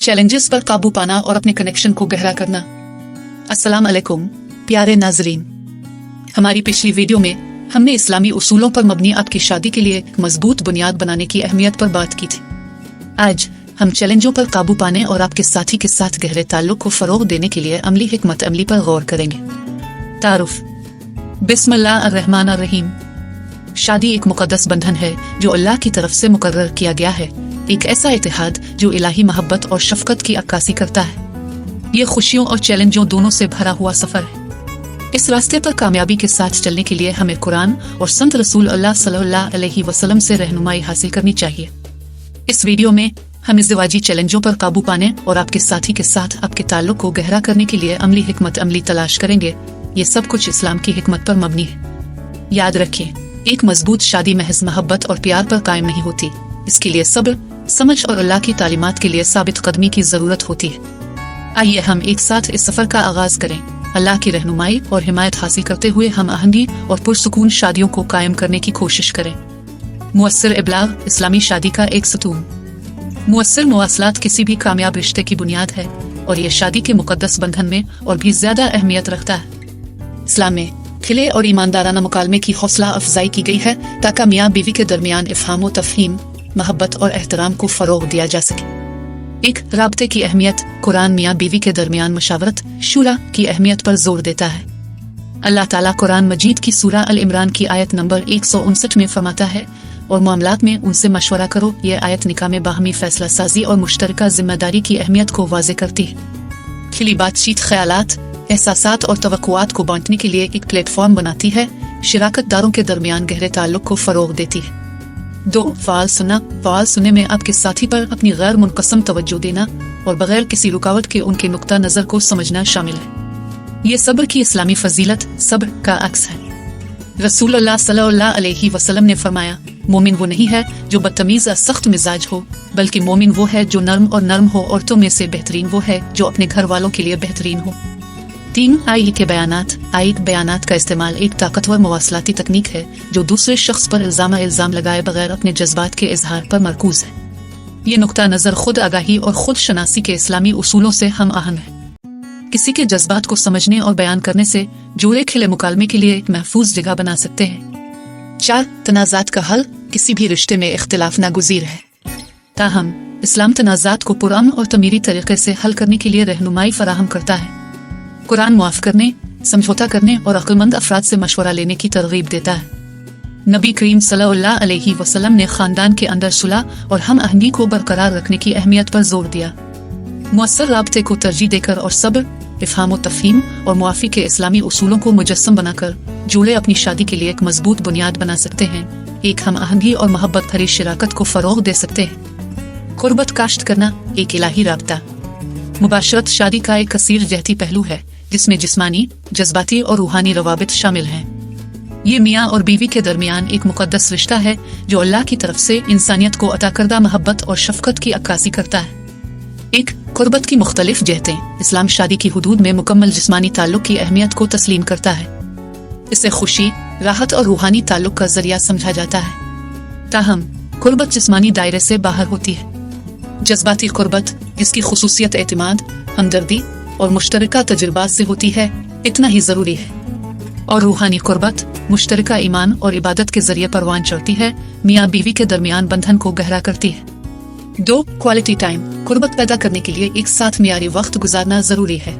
Challenges पर काबू पाना और अपने कनेक्शन को गहरा करना। अस्सलाम अलैकुम प्यारे नाजरीन, हमारी पिछली वीडियो में हमने इस्लामी उसूलों पर मबनी आपकी शादी के लिए एक मजबूत बुनियाद बनाने की अहमियत पर बात की थी। आज हम चैलेंजों पर काबू पाने और आपके साथी के साथ गहरे ताल्लुक को फरोग देने के लिए अमली हिकमत अमली पर गौर करेंगे। तारुफ। बिस्मिल्लाह अर्रहमान अर्रहीम। शादी एक मुकद्दस बंधन है जो अल्लाह की तरफ से मुकर्रर किया गया है, एक ऐसा इत्तेहाद जो इलाही मोहब्बत और शफकत की अक्कासी करता है। ये खुशियों और चैलेंजों दोनों से भरा हुआ सफर है। इस रास्ते पर कामयाबी के साथ चलने के लिए हमें कुरान और संत रसूल अल्लाह सल्लल्लाहु अलैहि वसल्लम से रहनुमाई हासिल करनी चाहिए। इस वीडियो में हम इज़्दिवाजी चैलेंजों पर काबू पाने और आपके साथी के साथ आपके ताल्लुक को गहरा करने के लिए अमली हिकमत अमली तलाश करेंगे। ये सब कुछ इस्लाम की हिकमत पर मबनी है। याद रखें, एक मजबूत शादी महज मोहब्बत और प्यार पर कायम नहीं होती। इसके लिए सब्र, समझ और अल्लाह की तालीमात के लिए साबित कदमी की जरूरत होती है। आइए हम एक साथ इस सफर का आगाज करें। अल्लाह की रहनुमाई और हिमायत हासिल करते हुए हम आहंगी और पुरसुकून शादियों को कायम करने की कोशिश करें। मुअस्सिर इब्लाग इस्लामी शादी का एक सतून। मुअस्सिर मवासलात किसी भी कामयाब रिश्ते की बुनियाद है और ये शादी के मुकद्दस बंधन में और भी ज्यादा अहमियत रखता है। इस्लाम में खिले और ईमानदाराना मुकालमे की हौसला अफजाई की गई है ताकि मियाँ बीवी के दरमियान इफ़हाम व तफ़हीम, मोहब्बत और एहतराम को फरोग दिया जा सके। एक राब्ते की अहमियत। कुरान मियाँ बीवी के दरमियान मशावरत शूरा की अहमियत पर जोर देता है। अल्लाह ताला कुरान मजीद की सूरा अल इमरान की आयत नंबर 159 में फरमाता है, और मामलात में उनसे मशवरा करो। यह आयत निकाह में बाहमी फैसला साजी और मुश्तरका जिम्मेदारी की अहमियत को वाज़े करती है। खिली बातचीत ख्यालात, एहसासात और तवक्कुआत को बांटने के लिए एक प्लेटफॉर्म बनाती है, शिराकत दारों के दरमियान गहरे ताल्लुक को फरोग देती है। 2. फ़ाल सुनना। फ़ाल सुनने में आपके साथी पर अपनी गैर मुनक़सम तवज्जो देना और बगैर किसी रुकावट के उनके नुक्ता नज़र को समझना शामिल है। ये सब्र की इस्लामी फजीलत सब्र का अक्स है। रसूल अल्लाह सल्लल्लाहु अलैहि वसल्लम ने फरमाया, मोमिन वो नहीं है जो बदतमीज़ सख्त मिजाज हो, बल्कि मोमिन वो है जो नर्म और नर्म हो, औरतों में से बेहतरीन वो है जो अपने घर वालों के लिए बेहतरीन हो। 3. आयत के बयानात। आयत बयानात का इस्तेमाल एक ताकतवर मवासलाती तकनीक है जो दूसरे शख्स पर इल्ज़ाम लगाए बगैर अपने जज्बात के इजहार पर मरकूज है। ये नुक्ता नज़र खुद आगाही और खुद शनासी के इस्लामी उसूलों से हम आहंग है। किसी के जज्बात को समझने और बयान करने से जुड़े खिले मुकालमे के लिए एक महफूज जगह बना सकते हैं। 4. तनाज़ात का हल। किसी भी रिश्ते में इख्तिलाफ नागुज़ीर है, ताहम इस्लाम तनाज़ात को पुरअमन और तमीरी तरीके से हल करने के लिए रहनुमाई फराहम करता है। कुरान मुआफ़ करने, समझौता करने और अक्लमंद अफराद से मशवरा लेने की तरगीब देता है। नबी करीम सल्लल्लाहु अलैहि वसल्लम ने ख़ानदान के अंदर सुलह और हम आहंगी को बरकरार रखने की अहमियत पर जोर दिया। मुअस्सर राब्ते को तरजीह देकर और सब्र, इफ़हाम व तफ़हीम और मुआफ़ी के इस्लामी उसूलों को मुजस्सम बनाकर जोड़े अपनी शादी के लिए एक मजबूत बुनियाद बना सकते हैं, एक हम आहंगी और मोहब्बत भरी शिराकत को फ़रोग़ दे सकते हैं। क़ुर्बत काश्त करना एक इलाही राब्ता। मुबाशरत शादी का एक कसीर जहती पहलू है जिसमें जिस्मानी, जज्बाती और रूहानी रवाबित शामिल हैं। ये मियाँ और बीवी के दरमियान एक मुकद्दस रिश्ता है जो अल्लाह की तरफ से इंसानियत को अता करदा मोहब्बत और शफकत की अक्कासी करता है। एक क़ुर्बत की मुख्तलिफ जहतें। इस्लाम शादी की हुदूद में मुकम्मल जिस्मानी ताल्लुक की अहमियत को तस्लीम करता है। इसे खुशी, राहत और रूहानी ताल्लुक का जरिया समझा जाता है। ताहम क़ुर्बत जिस्मानी दायरे से बाहर होती है। जज्बाती क़ुर्बत, जिसकी खुसूसियत एतमाद, हमदर्दी और मुश्तरका तजुर्बात से होती है, इतना ही ज़रूरी है। और रूहानी क़ुर्बत मुश्तरका ईमान और इबादत के जरिए परवान चढ़ती है, मियाँ बीवी के दरमियान बंधन को गहरा करती है। 2. Quality time. क़ुर्बत पैदा करने के लिए एक साथ मियारी वक्त गुजारना ज़रूरी है।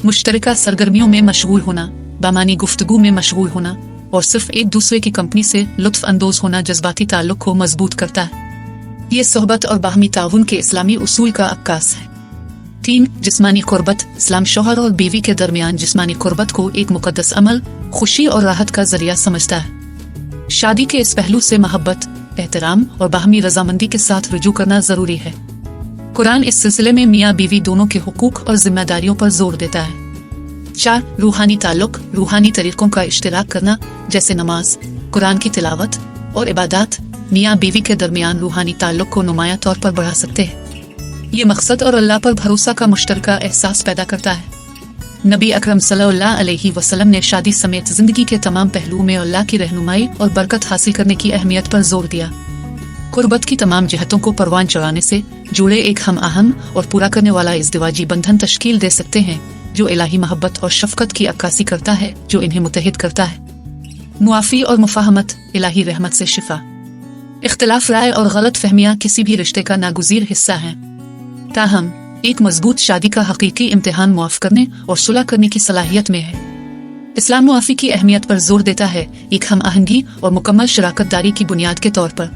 मुश्तरका सरगर्मियों में मशगूल होना, बामानी गुफ्तगू में मशगूल होना और सिर्फ एक दूसरे की कंपनी से लुत्फ़ अंदोज़ होना जज्बाती ताल्लुक को मजबूत करता है। ये सोहबत और बाहमी ताउन के इस्लामी उसूल का अक्कास है। 3. जिस्मानी क़ुर्बत। इस्लाम शौहर और बीवी के दरमियान जिस्मानी क़ुर्बत को एक मुकद्दस अमल, खुशी और राहत का जरिया समझता है। शादी के इस पहलू से मोहब्बत, एहतराम और बाहमी रजामंदी के साथ रुजू करना ज़रूरी है। कुरान इस सिलसिले में मियाँ बीवी दोनों के हुकूक और जिम्मेदारियों पर जोर देता है। 4. रूहानी ताल्लुक। रूहानी तरीक़ों का इश्तिराक करना, जैसे नमाज, कुरान की तिलावत और इबादत, मियाँ बीवी के दरमियान रूहानी ताल्लुक को नुमायां तौर पर बढ़ा सकते हैं। ये मकसद और अल्लाह पर भरोसा का मुश्तरका एहसास पैदा करता है। नबी अकरम सल्लल्लाहु अलैहि वसल्लम ने शादी समेत जिंदगी के तमाम पहलुओं में अल्लाह की रहनुमाई और बरकत हासिल करने की अहमियत पर जोर दिया। कुर्बत की तमाम जहतों को परवान चढ़ाने से जुड़े एक हम आहंग और पूरा करने वाला इज़्दिवाजी बंधन तश्कील दे सकते हैं जो इलाही मोहब्बत और शफकत की अक्कासी करता है जो इन्हें मुत्तहिद करता है। मुआफ़ी और मुफाहमत इलाही रहमत से शिफा। इख्तिलाफ राय और गलत फहमियाँ किसी भी रिश्ते का नागुज़ीर हिस्सा हैं। ताहम एक मजबूत शादी का हकीकी इम्तिहान मुआफ़ करने और सुलह करने की सलाहियत में है। इस्लाम मुआफ़ी की अहमियत पर जोर देता है, एक हम आहंगी और मुकम्मल शराकतदारी की बुनियाद के तौर पर।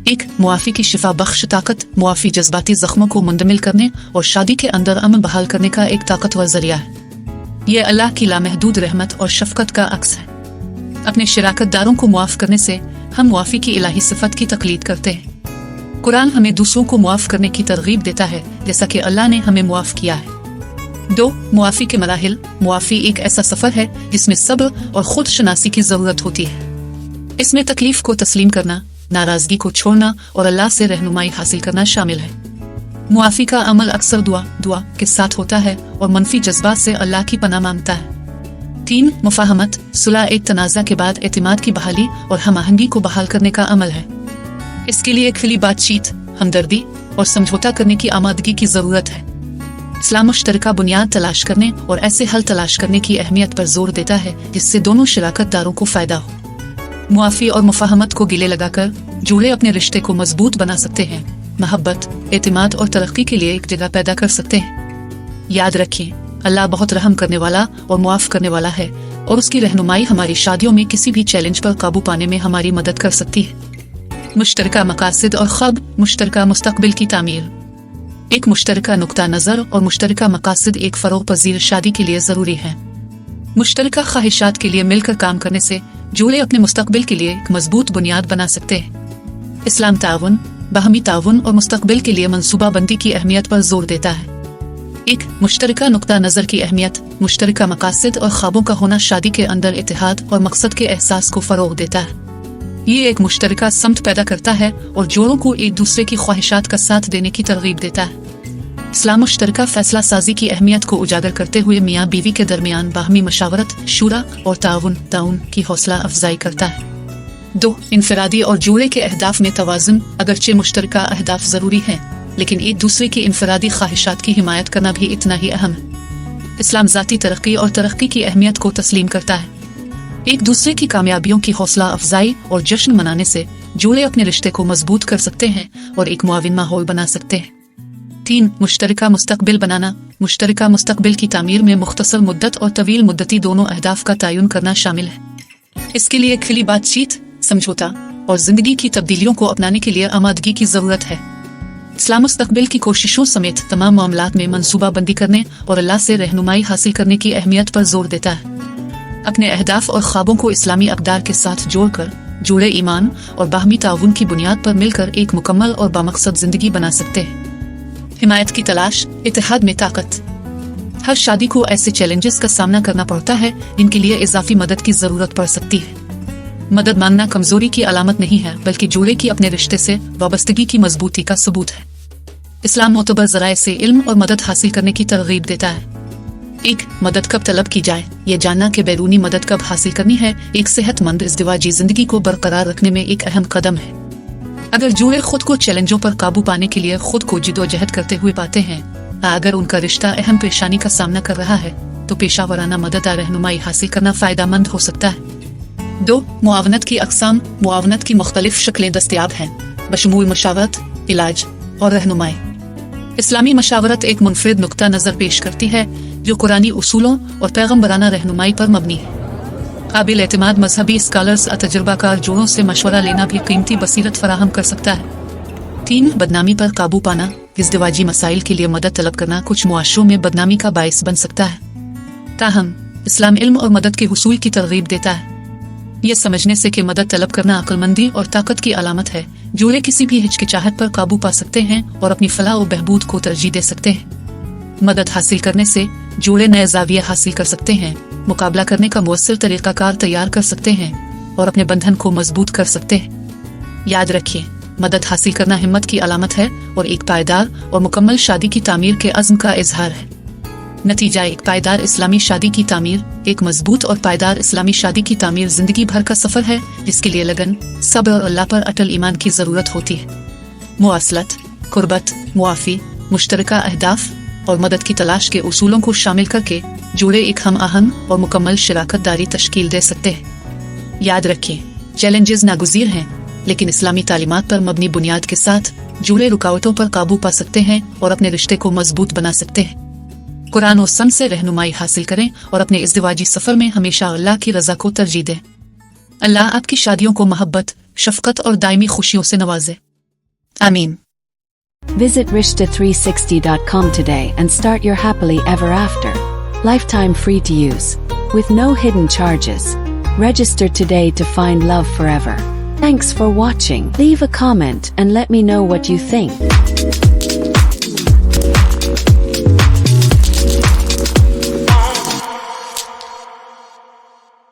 एक मुआफ़ी की शिफा बख्श ताकत मुआफ़ी जज्बाती ज़ख्मों को मुंदमिल करने और शादी के अंदर अमन बहाल करने का एक ताकतवर ज़रिया है। यह अल्लाह की लामहदूद रहमत और शफ़क़त का अक्स है। अपने शराकतदारों को मुआफ़ करने से हम मुआफ़ी की इलाही सिफत की तक़लीद करते हैं। कुरान हमें दूसरों को मुआफ़ करने की तरगीब देता है जैसा कि अल्लाह ने हमें मुआफ़ किया है। 2. मुआफ़ी के मराहिल। मुआफ़ी एक ऐसा सफ़र है जिसमें सब्र और खुद शनासी की ज़रूरत होती है। इसमें तकलीफ को तस्लीम करना, नाराज़गी को छोड़ना और अल्लाह से रहनुमाई हासिल करना शामिल है। मुआफ़ी का अमल अक्सर दुआ के साथ होता है और मनफी जज्बात से अल्लाह की पनाह मांगता है। 3. मुफाहमत। सुलह एक तनाज़ा के बाद एतिमाद की बहाली और हम आहंगी को बहाल करने का अमल है। इसके लिए खुली बातचीत, हमदर्दी और समझौता करने की आमादगी की ज़रूरत है। इस्लाम मुश्तरका बुनियाद तलाश करने और ऐसे हल तलाश करने की अहमियत पर जोर देता है जिससे दोनों शराकतदारों को फ़ायदा हो। मुआफ़ी और मुफाहमत को गिले लगाकर जुड़े अपने रिश्ते को मजबूत बना सकते हैं, मोहब्बत, एतिमाद और तरक्की के लिए एक जगह पैदा कर सकते हैं। याद रखें, अल्लाह बहुत रहम करने वाला और मुआफ़ करने वाला है और उसकी रहनुमाई हमारी शादियों में किसी भी चैलेंज पर काबू पाने में हमारी मदद कर सकती है। मुश्तरका मकासद और ख्वाब। मुश्तरका मुस्तकबिल की तामीर। एक मुश्तरका नुक्ता नज़र और मुश्तरका मकासद एक फ़रोग़ पज़ीर शादी के लिए ज़रूरी है। मुश्तरका ख्वाहिशात के लिए मिलकर काम करने से जुड़े अपने मुस्तकबिल के लिए एक मजबूत बुनियाद बना सकते हैं। इस्लाम ताउन, बाहमी ताउन और मुस्तकबिल के लिए मंसूबाबंदी की अहमियत पर जोर देता है। एक मुश्तरका नुक्ता नज़र की अहमियत। मुश्तरका मकासद और ख्वाबों का होना शादी के अंदर इत्तेहाद और मकसद के एहसास को फ़रोग़ देता है। ये एक मुश्तरका समत पैदा करता है और जोड़ों को एक दूसरे की ख्वाहिशात का साथ देने की तरगीब देता है। इस्लाम मुश्तरका फैसला साजी की अहमियत को उजागर करते हुए मियाँ बीवी के दरमियान बाहमी मशावरत, शूरा और ताउन की हौसला अफजाई करता है। 2. इनफरादी और जुड़े के अहदाफ में तवाज़ुन। अगरचे मुश्तरका अहदाफ ज़रूरी हैं, लेकिन एक दूसरे की इनफरादी ख्वाहिशात की हिमायत करना भी इतना ही अहम है। इस्लाम ज़ाती तरक्की और तरक्की की अहमियत को तस्लीम करता है। एक दूसरे की कामयाबियों की हौसला अफजाई और जश्न मनाने से जुड़े अपने रिश्ते को मजबूत कर सकते हैं और एक मुआविन माहौल बना सकते हैं। 3. मुश्तरका मुस्तकबिल बनाना। मुश्तरका मुस्तकबिल की तामीर में मुख्तसर मुद्दत और तवील मुद्दती दोनों अहदाफ का तयन करना शामिल है। इसके लिए खुली बातचीत, समझौता और जिंदगी की तब्दीलियों को अपनाने के लिए आमादगी की ज़रूरत है। इस्लाम मुस्तकबिल की कोशिशों समेत तमाम मामलात में मंसूबाबंदी करने और अल्लाह से रहनुमाई हासिल करने की अहमियत पर जोर देता है। अपने अहदाफ और ख्वाबों को इस्लामी अक़दार के साथ जोड़कर जुड़े ईमान और बाहमी ताउन की बुनियाद पर मिलकर एक मुकम्मल और बामकसद जिंदगी बना सकते हैं। हिमायत की तलाश, इत्तेहाद में ताकत। हर शादी को ऐसे चैलेंजेस का सामना करना पड़ता है जिनके लिए इजाफी मदद की ज़रूरत पड़ सकती है। मदद मांगना कमजोरी की अलामत नहीं है, बल्कि जुड़े की अपने रिश्ते से वाबस्तगी की मजबूती का सबूत है। इस्लाम मोतबर ज़राए से इल्म और मदद हासिल करने की तरगीब देता है। 1. मदद कब तलब की जाए। ये जानना कि बैरूनी मदद कब हासिल करनी है एक सेहतमंद इज़्दिवाजी जिंदगी को बरकरार रखने में एक अहम कदम है। अगर जुड़े खुद को चैलेंजों पर काबू पाने के लिए खुद को जिदोजहद करते हुए पाते हैं, अगर उनका रिश्ता अहम पेशानी का सामना कर रहा है, तो पेशावराना मदद और रहनुमाई हासिल करना फ़ायदेमंद हो सकता है। 2. मुआवनत की अक़साम। मुआवनत की मुख्तलिफ शक्लें दस्तयाब हैं, बशमूल मशावरत, इलाज और रहनुमाई। इस्लामी मशावरत एक मुनफरिद नुक्ता नज़र पेश करती है जो कुरानी उसूलों और पैगम्बराना रहनुमाई पर मबनी है। काबिल एतमाद मजहबी स्कॉलर्स और तजुर्बाकार जोड़ों से मशवरा लेना भी कीमती बसीरत फराहम कर सकता है। 3. बदनामी पर काबू पाना। इज़्दिवाजी मसाइल के लिए मदद तलब करना कुछ मुआशरों में बदनामी का बायस बन सकता है। ताहम इस्लाम इल्म और मदद के हुसूल की तरगीब देता है। यह समझने से कि मदद तलब करना अक्लमंदी और ताकत की अलामत है, जुड़े किसी भी हिचकिचाहट पर काबू पा सकते हैं और अपनी फलाह और बहबूद को तरजीह दे सकते हैं। मदद हासिल करने से जुड़े नए ज़ाविया हासिल कर सकते हैं, मुकाबला करने का मुअस्सिर तरीक़ाकार तैयार कर सकते हैं और अपने बंधन को मजबूत कर सकते हैं। याद रखिए, मदद हासिल करना हिम्मत की अलामत है और एक पायदार और मुकम्मल शादी की तामीर के अज़्म का इजहार है। नतीजा एक पायदार इस्लामी शादी की तामीर। एक मजबूत और पायदार इस्लामी शादी की तामीर जिंदगी भर का सफर है, जिसके लिए लगन, सब्र और अल्लाह पर अटल ईमान की जरूरत होती है। मुआसलत, कुर्बत, मुआफी, मुश्तरका अहदाफ और मदद की तलाश के उसूलों को शामिल करके जोड़े एक हम आहंग और मुकम्मल शराकतदारी तश्कील दे सकते हैं। याद रखें, चैलेंजेस नागुज़ीर हैं, लेकिन इस्लामी तालीमात पर मबनी बुनियाद के साथ जुड़े रुकावटों पर काबू पा सकते हैं और अपने रिश्ते को मजबूत बना सकते हैं। कुरान और सन से रहनुमाई हासिल करें और अपने इज़्दिवाजी सफर में हमेशा अल्लाह की रजा को तरजीह दें। अल्लाह आपकी शादियों को मोहब्बत, शफकत और दायमी खुशियों से नवाजे। आमीन। Visit Rishta360.com today and start your happily ever after. Lifetime free to use. With no hidden charges. Register today to find love forever. Thanks for watching. Leave a comment and let me know what you think.